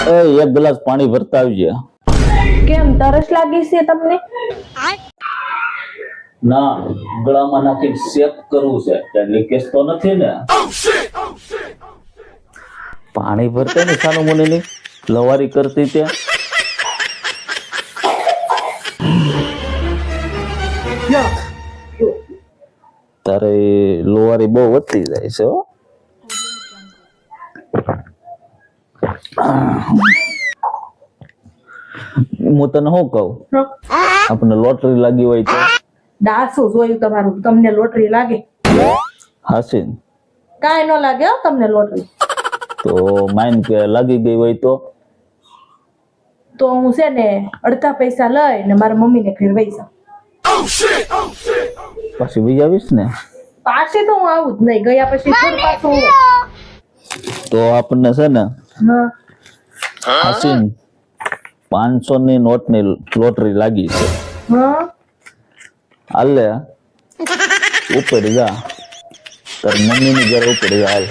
એક ગ્લાસ પાણી ભરતા આવજે. કેમ તરસ લાગી છે તમને? ના, ગળામાં નાખી શેક કરવું છે, ત્યાં લીકેજ તો નથી ને? પાણી ભરતા ને સાનું મને ની લવારી કરતી ત્યાં. તારે લોવારી બહુ વધતી જાય છે હો. હું તને શું કહું, આપણને લોટરી લાગી હોય તો? દાસું જોયું તમારું, તમને લોટરી લાગે? હાસીન કાંઈ ન લાગે હો તમને લોટરી. તો માઇન કે લાગી ગઈ હોય તો હું છે ને અડધા પૈસા લઈ ને મારા મમ્મીને ફેરવાઈ જાઉં. પછી બી આવીશ ને? પાછી તો હું આવું જ નહીં, ગયા પછી થોડું પાછું હોય. તો આપણને છે ને હા હાસીન 500 ની નોટ ની લોટરી લાગી છે. હા હાલે ઉપર જા, તાર મમ્મી ની ઘરે ઉપર જા. હાલ